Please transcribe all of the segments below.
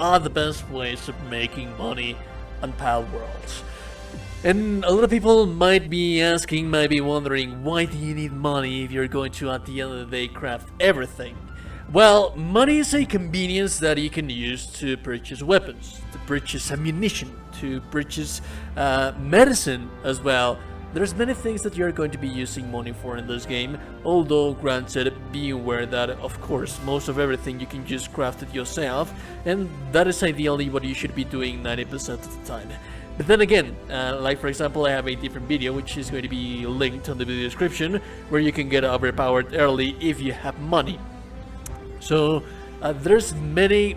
are the best ways of making money on Palworld. And a lot of people might be asking, might be wondering, why do you need money if you're going to, at the end of the day, craft everything? Well, money is a convenience that you can use to purchase weapons, to purchase ammunition, to purchase medicine as well. There's many things that you're going to be using money for in this game, although granted, be aware that of course most of everything you can just craft it yourself, and that is ideally what you should be doing 90% of the time. But then again, like for example, I have a different video which is going to be linked on the video description, where you can get overpowered early if you have money. So there's many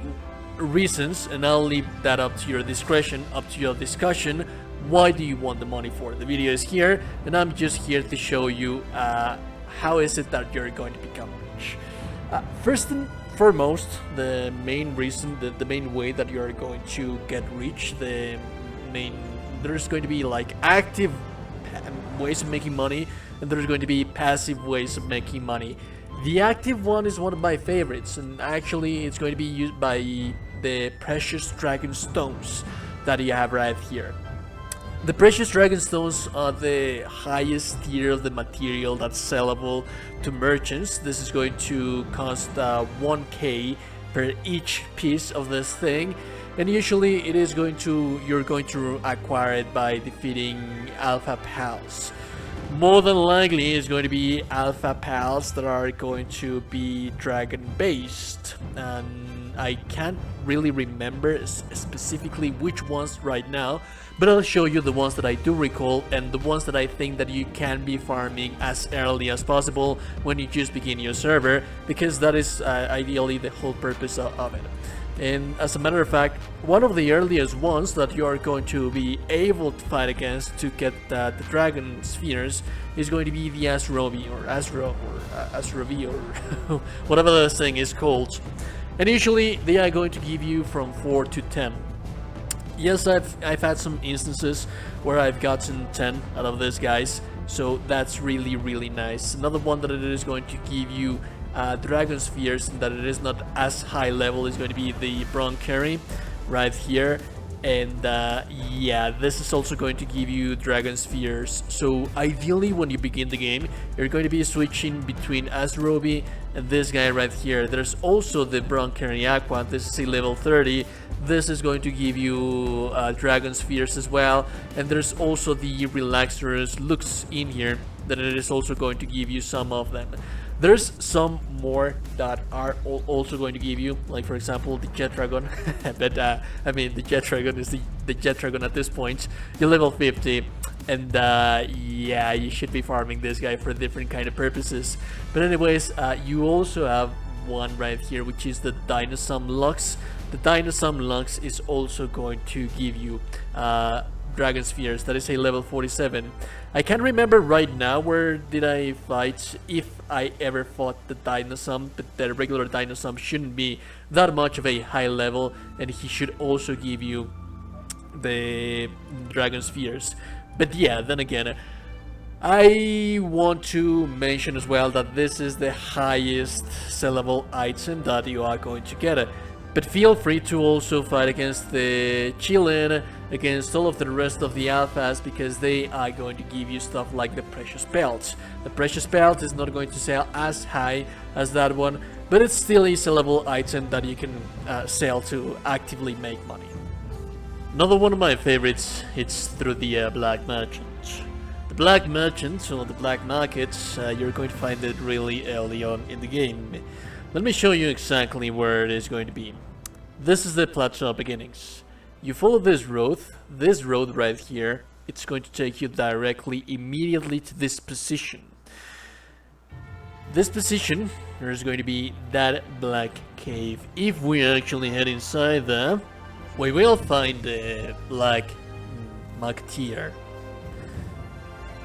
reasons, and I'll leave that up to your discretion, up to your discussion. Why do you want the money for? The video is here, and I'm just here to show you how is it that you're going to become rich. First and foremost, the main reason, the main way that you're going to get rich, there's going to be like active ways of making money, and there's going to be passive ways of making money. The active one is one of my favorites, and actually it's going to be used by the precious dragon stones that you have right here. The precious dragon stones are the highest tier of the material that's sellable to merchants. This is going to cost 1k per each piece of this thing, and usually you're going to acquire it by defeating alpha pals. More than likely it's going to be alpha pals that are going to be dragon based, and I can't really remember specifically which ones right now, but I'll show you the ones that I do recall, and the ones that I think that you can be farming as early as possible when you just begin your server, because that is ideally the whole purpose of it. And as a matter of fact, one of the earliest ones that you are going to be able to fight against to get the dragon spheres is going to be the Asrovi or Asrovi or whatever this thing is called. And usually they are going to give you from 4 to 10. Yes, I've had some instances where I've gotten 10 out of these guys, so that's really nice. Another one that it is going to give you dragon spheres, and that it is not as high level, is going to be the bronze carry right here. And yeah, this is also going to give you dragon spheres. So ideally when you begin the game, you're going to be switching between Asrobi and this guy right here. There's also the bronze carry aqua. This is a level 30. This is going to give you dragon spheres as well, and there's also the relaxers looks in here that it is also going to give you some of them. There's some more that are also going to give you, like for example the jet dragon. But I mean, the jet dragon is the jet dragon at this point. You're level 50, and yeah, you should be farming this guy for different kind of purposes. But anyways, you also have one right here, which is the Dinosaur Lux. The Dinosaur Lux is also going to give you dragon spheres. That is a level 47. I can't remember right now where did I fight, if I ever fought the Dinosaur, but the regular Dinosaur shouldn't be that much of a high level, and he should also give you the dragon spheres. But yeah, then again, I want to mention as well that this is the highest sellable item that you are going to get. But feel free to also fight against the Chillin, against all of the rest of the alphas, because they are going to give you stuff like the precious belt. The precious belt is not going to sell as high as that one, but it's still a sellable item that you can sell to actively make money. Another one of my favorites, it's through the black merchant. The black merchant, or the black market, you're going to find it really early on in the game. Let me show you exactly where it is going to be. This is the plateau beginnings. You follow this road right here. It's going to take you directly, immediately to this position. This position, there's going to be that black cave. If we actually head inside there, we will find the black marketeer.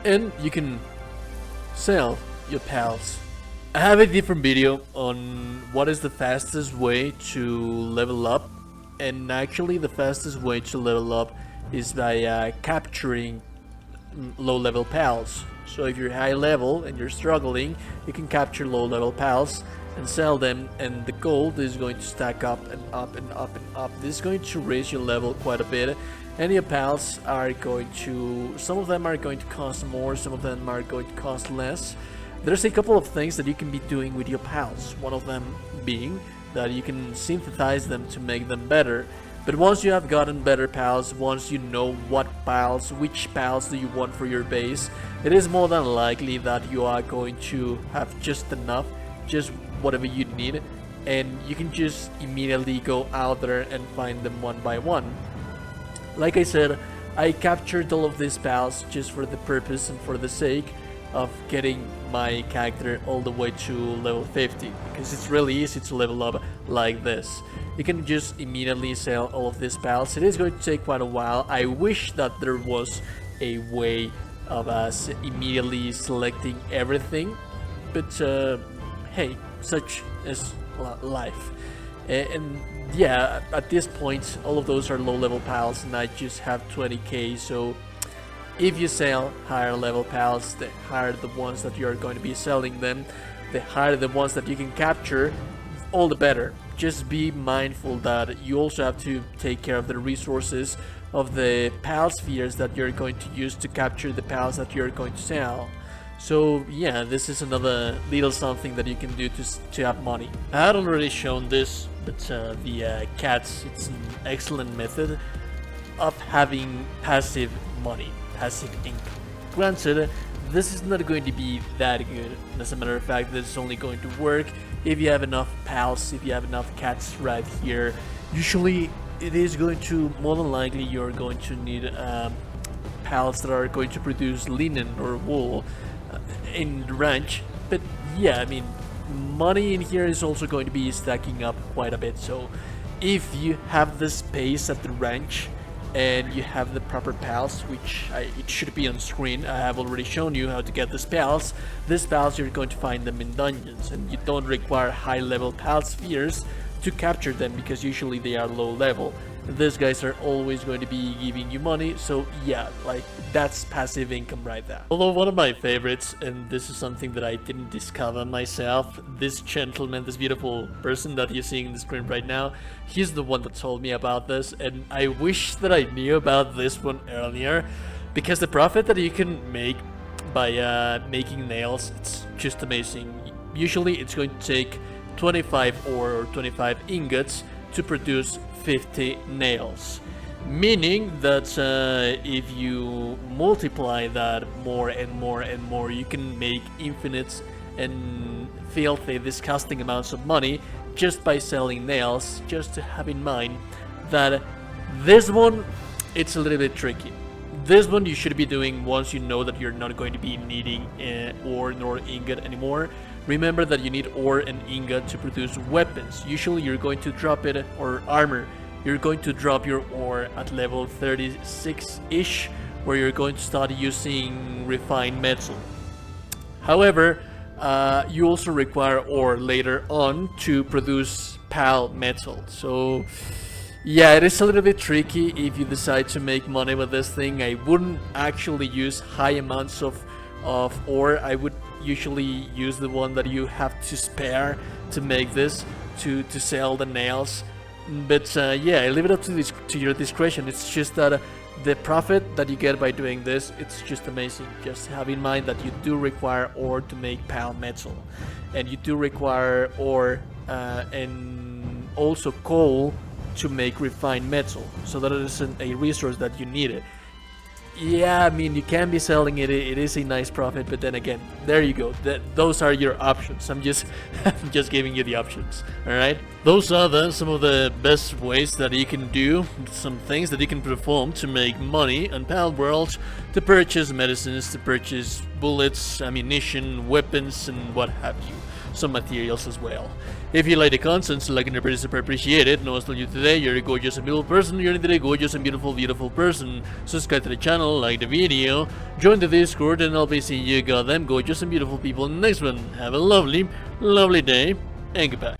And you can sell your pals. I have a different video on what is the fastest way to level up, and actually the fastest way to level up is by capturing low level pals. So if you're high level and you're struggling, you can capture low level pals, and sell them, and the gold is going to stack up and up and up and up. This is going to raise your level quite a bit, and your pals are going to, some of them are going to cost more, some of them are going to cost less. There's a couple of things that you can be doing with your pals, one of them being that you can synthesize them to make them better. But once you have gotten better pals, once you know what pals, which pals do you want for your base, it is more than likely that you are going to have just enough, just whatever you need, and you can just immediately go out there and find them one by one. Like I said, I captured all of these pals just for the purpose and for the sake of getting my character all the way to level 50, because it's really easy to level up like this. You can just immediately sell all of these pals. It is going to take quite a while. I wish that there was a way of us immediately selecting everything, but hey, such is life. And yeah, at this point all of those are low level pals and I just have 20k, so if you sell higher level pals, the higher the ones that you are going to be selling them, the higher the ones that you can capture, all the better. Just be mindful that you also have to take care of the resources of the pal spheres that you're going to use to capture the pals that you're going to sell. So yeah, this is another little something that you can do to have money. I had already shown this, but the cats, it's an excellent method of having passive money, passive income. Granted, this is not going to be that good. As a matter of fact, this is only going to work if you have enough pals, if you have enough cats right here. Usually it is going to, more than likely you're going to need pals that are going to produce linen or wool in the ranch. But yeah, I mean, money in here is also going to be stacking up quite a bit. So if you have the space at the ranch and you have the proper pals, which it should be on screen, I have already shown you how to get these pals. These pals, you're going to find them in dungeons, and you don't require high level pal spheres to capture them because usually they are low level. These guys are always going to be giving you money, so yeah, like, that's passive income right there. Although one of my favorites, and this is something that I didn't discover myself, this gentleman, this beautiful person that you're seeing on the screen right now, he's the one that told me about this, and I wish that I knew about this one earlier, because the profit that you can make by making nails, it's just amazing. Usually it's going to take 25 ore or 25 ingots to produce 50 nails, meaning that if you multiply that more and more and more, you can make infinite and filthy, disgusting amounts of money just by selling nails. Just to have in mind that this one, it's a little bit tricky. This one you should be doing once you know that you're not going to be needing ore nor ingot anymore. Remember that you need ore and ingot to produce weapons. Usually you're going to drop it, or armor, you're going to drop your ore at level 36-ish, where you're going to start using refined metal. However, you also require ore later on to produce pal metal. So yeah, it is a little bit tricky if you decide to make money with this thing. I wouldn't actually use high amounts of ore. I would usually use the one that you have to spare to make this, to sell the nails. But yeah, I leave it up to your discretion. It's just that the profit that you get by doing this, it's just amazing. Just have in mind that you do require ore to make pal metal, and you do require ore and also coal to make refined metal, so that it isn't a resource that you need. Yeah, I mean, you can be selling it, it is a nice profit, but then again, there you go, those are your options. I'm just giving you the options, alright? Those are some of the best ways that you can do, some things that you can perform to make money on Palworld, to purchase medicines, to purchase bullets, ammunition, weapons, and what have you. Some materials as well. If you like the content, like and super appreciate it. No one's told you today, you're a gorgeous and beautiful person, you're indeed a gorgeous and beautiful person. Subscribe to the channel, like the video, join the Discord, and I'll be seeing you goddamn gorgeous and beautiful people in the next one. Have a lovely day, and goodbye.